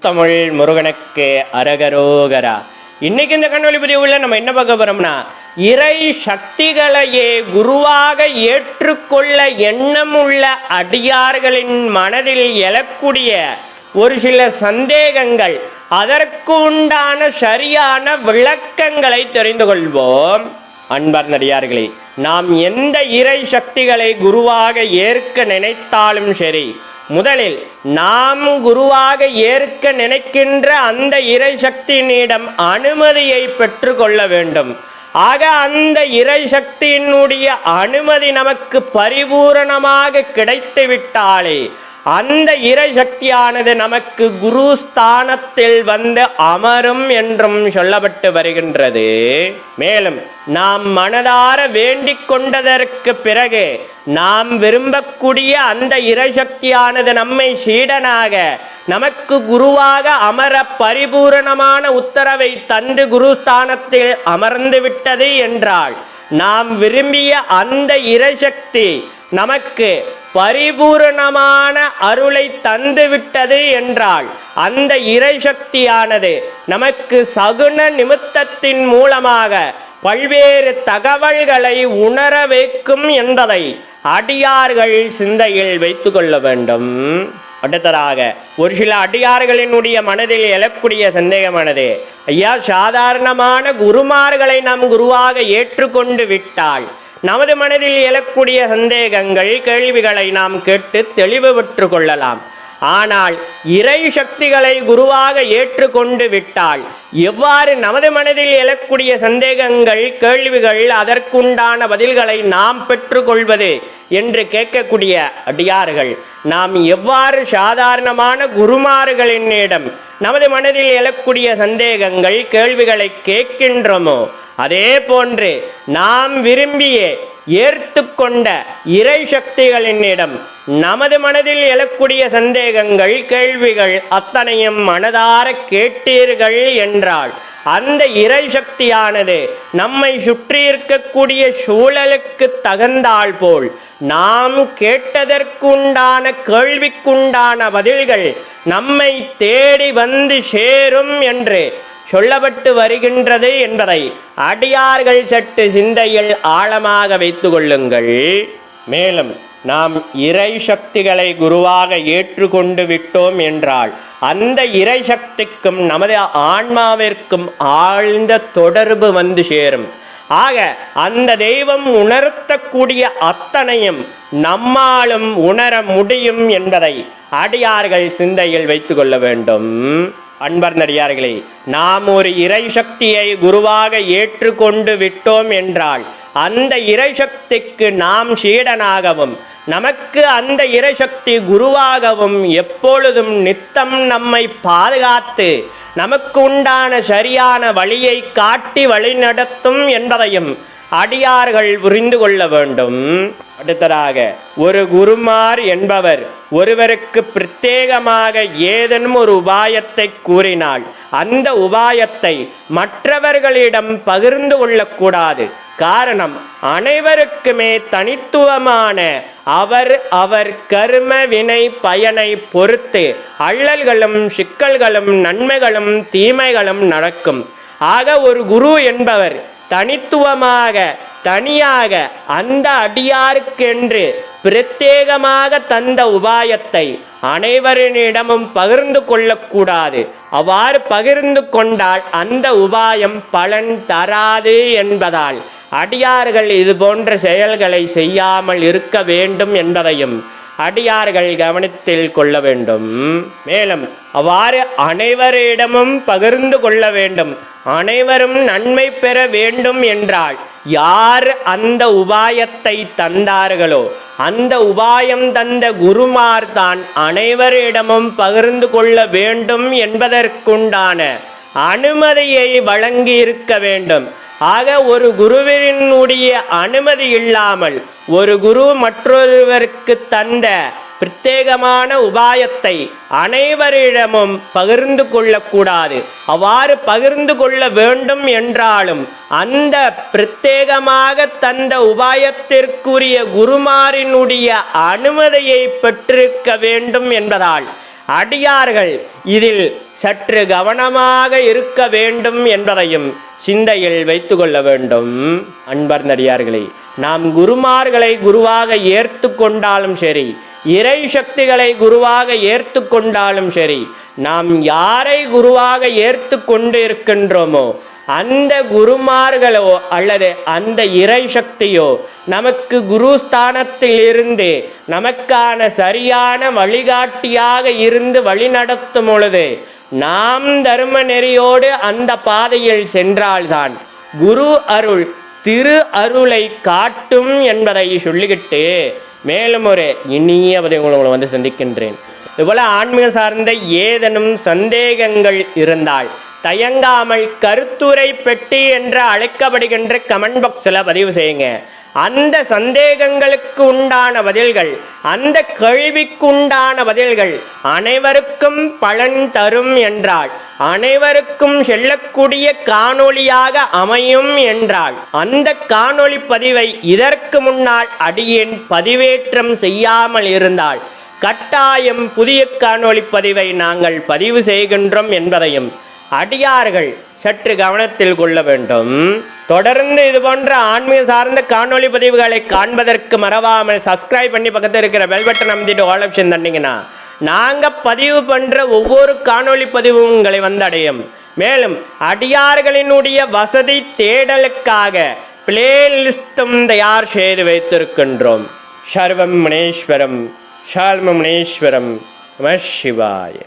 முத்தமிழ் முருகனுக்கு அரகரோகரா. இன்னைக்கு இந்த கண்ணொலி பதிவுல நம்ம என்ன பார்க்க போறோம்னா, இறை சக்திகளையே குருவாக ஏற்றுக்கொள்ள எண்ணம் உள்ள அடியார்களின் மனதில் எழக்கூடிய ஒரு சில சந்தேகங்கள், அதற்கு உண்டான சரியான விளக்கங்களை தெரிந்து கொள்வோம். அன்பர்ந்தடியார்களே, நாம் எந்த இறை சக்திகளை குருவாக ஏற்க நினைத்தாலும் சரி, முதலில் நாம் குருவாக ஏற்க நினைக்கின்ற அந்த இறை சக்தியினிடம் அனுமதியை பெற்று கொள்ள வேண்டும். ஆக அந்த இறை சக்தியினுடைய அனுமதி நமக்கு பரிபூரணமாக கிடைத்து விட்டாலே அந்த இறை சக்தியானது நமக்கு குரு ஸ்தானத்தில் வந்து அமரும் என்றும் சொல்லப்பட்டு வருகின்றது. மேலும் நாம் மனதார வேண்டிக் கொண்டதற்கு பிறகு நாம் விரும்பக்கூடிய அந்த இறை சக்தியானது நம்மை சீடனாக நமக்கு குருவாக அமர பரிபூரணமான உத்தரவை தந்து குருஸ்தானத்தில் அமர்ந்து விட்டது என்றால், நாம் விரும்பிய அந்த இறை சக்தி நமக்கு பரிபூரணமான அருளை தந்து விட்டது என்றால், அந்த இறை சக்தியானது நமக்கு சகுன நிமித்தத்தின் மூலமாக பல்வேறு தகவல்களை உணர வைக்கும் என்பதை அடியார்கள் சிந்தையில் வைத்து கொள்ள வேண்டும். அடுத்ததாக ஒரு சில அடியார்களினுடைய மனதில் எழக்கூடிய சந்தேகமானது, ஐயா, சாதாரணமான குருமார்களை நாம் குருவாக ஏற்றுக்கொண்டு விட்டால் நமது மனதில் எழக்கூடிய சந்தேகங்கள், கேள்விகளை நாம் கேட்டு தெளிவு பெற்று கொள்ளலாம். ஆனால் இறை சக்திகளை குருவாக ஏற்றுக்கொண்டு விட்டால் எவ்வாறு நமது மனதில் எழக்கூடிய சந்தேகங்கள், கேள்விகள், அதற்குண்டான பதில்களை நாம் பெற்றுக்கொள்வது என்று கேட்கக்கூடிய அடியார்கள், நாம் எவ்வாறு சாதாரணமான குருமார்களினிடம் நமது மனதில் எழக்கூடிய சந்தேகங்கள், கேள்விகளை கேட்கின்றோமோ, அதே போன்று நாம் விரும்பிய ஏற்றுக்கொண்ட இறை சக்திகளினிடம் நமது மனதில் எழக்கூடிய சந்தேகங்கள், கேள்விகள் அத்தனையும் மனதார கேட்டீர்கள் என்றால், அந்த இறை சக்தியானது நம்மை சுற்றி இருக்கக்கூடிய சூழலுக்கு தகுந்தால் போல் நாம் கேட்டதற்குண்டான கேள்விக்குண்டான பதில்கள் நம்மை தேடி வந்து சேரும் என்று சொல்லப்பட்டு வருகின்றது என்பதை அடியார்கள் சற்று சிந்தையில் ஆழமாக வைத்து கொள்ளுங்கள். மேலும் நாம் இறை சக்திகளை குருவாக ஏற்றுக்கொண்டு விட்டோம் என்றால் அந்த இறை சக்திக்கும் நமது ஆன்மாவிற்கும் ஆழ்ந்த தொடர்பு வந்து சேரும். ஆக அந்த தெய்வம் உணர்த்தக்கூடிய அத்தனையும் நம்மாலும் உணர முடியும் என்பதை அடியார்கள் சிந்தையில் வைத்து கொள்ள வேண்டும். அன்பர்ந்தடியார்களே, நாம் ஒரு இறை சக்தியை குருவாக ஏற்றுக்கொண்டு விட்டோம் என்றால் அந்த இறை சக்திக்கு நாம் சீடனாகவும் நமக்கு அந்த இறை சக்தி குருவாகவும் எப்பொழுதும் நித்தம் நம்மை பாதுகாத்து நமக்கு உண்டான சரியான வழியை காட்டி வழிநடத்தும் என்பதையும் அடியார்கள் புரிந்து கொள்ள வேண்டும். அடுத்ததாக, ஒரு குருமார் என்பவர் ஒருவருக்கு பிரத்யேகமாக ஏதேனும் ஒரு உபாயத்தை கூறினால் அந்த உபாயத்தை மற்றவர்களிடம் பகிர்ந்து கொள்ளக்கூடாது. காரணம், அனைவருக்குமே தனித்துவமான அவர் கர்ம வினை பயனை பொறுத்து அல்லல்களும் சிக்கல்களும் நன்மைகளும் தீமைகளும் நடக்கும். ஆக ஒரு குரு என்பவர் தனித்துவமாக தனியாக அந்த அடியாருக்கென்று பிரத்யேகமாக தந்த உபாயத்தை அனைவரிடமும் பகிர்ந்து கொள்ளக்கூடாது. அவ்வாறு பகிர்ந்து கொண்டால் அந்த உபாயம் பலன் தராது என்பதால் அடியார்கள் இது போன்ற செயல்களை செய்யாமல் இருக்க வேண்டும் என்பதையும் அடியார்கள் கவனத்தில் கொள்ள வேண்டும். மேலும் அவ்வாறு அனைவரிடமும் பகிர்ந்து கொள்ள வேண்டும். அனைவரும் நன்மை பெற வேண்டும் என்றால் யார் அந்த உபாயத்தை தந்தார்களோ அந்த உபாயம் தந்த குருமார் தான் அனைவரிடமும் பகிர்ந்து கொள்ள வேண்டும் என்பதற்குண்டான அனுமதியை வழங்கி இருக்க வேண்டும். ஆக ஒரு குருவினுடைய அனுமதி இல்லாமல் ஒரு குரு மற்றொருவருக்கு தந்த பிரத்யேகமான உபாயத்தை அனைவரிடமும் பகிர்ந்து கொள்ளக்கூடாது. அவ்வாறு பகிர்ந்து கொள்ள வேண்டும் என்றாலும் அந்த பிரத்யேகமாக தந்த உபாயத்திற்குரிய குருமாரினுடைய அனுமதியை பெற்றிருக்க வேண்டும் என்பதால் அடியார்கள் இதில் சற்று கவனமாக இருக்க வேண்டும் என்பதையும் சிந்தையில் வைத்து கொள்ள வேண்டும். அன்பர்ந்த அடியார்களே, நாம் குருமார்களை குருவாக ஏற்று கொண்டாலும் சரி, இறை சக்திகளை குருவாக ஏற்று கொண்டாலும் சரி, நாம் யாரை குருவாக ஏற்று கொண்டு இருக்கின்றோமோ அந்த குருமார்களோ அல்லது அந்த இறை சக்தியோ நமக்கு குருஸ்தானத்தில் இருந்து நமக்கான சரியான வழிகாட்டியாக இருந்து வழிநடத்தும் பொழுது நாம் தர்ம நெறியோடு அந்த பாதையில் சென்றால்தான் குரு அருள் திரு அருளை காட்டும் என்பதை சொல்லிக்கிட்டு மேலும் ஒரு இனிய உங்களை வந்து சந்திக்கின்றேன். இதுபோல ஆன்மீக சார்ந்த ஏதேனும் சந்தேகங்கள் இருந்தால் தயங்காமல் கருத்துரை பெட்டி என்று அழைக்கப்படுகின்ற கமெண்ட் பாக்ஸில் பதிவு செய்யுங்க. அந்த சந்தேகங்களுக்கு உண்டான பதில்கள், அந்த கேள்விக்கு உண்டான பதில்கள் அனைவருக்கும் பலன் தரும் என்றால், அனைவருக்கும் செல்லக்கூடிய காணொளியாக அமையும் என்றால், அந்த காணொளி பதிவை இதற்கு முன்னால் அடியேன் பதிவேற்றம் செய்யாமல் இருந்தால் கட்டாயம் புதிய காணொளி பதிவை நாங்கள் பதிவு செய்கின்றோம் என்பதையும் அடியார்கள் சற்று கவனத்தில் கொள்ள வேண்டும். தொடர்ந்து இது போன்ற ஆன்மீக சார்ந்த காணொளி பதிவுகளை காண்பதற்கு மறவாமல் சப்ஸ்கிரைப் பண்ணி பக்கத்தில் இருக்கிற பெல் பட்டன் அமைத்திட்டு ஆல் ஆப்ஷன் தந்தீங்கன்னா நாங்கள் பதிவு பண்ணுற ஒவ்வொரு காணொளி பதிவும் உங்களை வந்தடையும். மேலும் அடியார்களினுடைய வசதி தேடலுக்காக பிளேலிஸ்டும் தயார் செய்து வைத்திருக்கின்றோம். சர்வம் முனீஸ்வரம், ஷால்ம முனீஸ்வரம், நம சிவாய.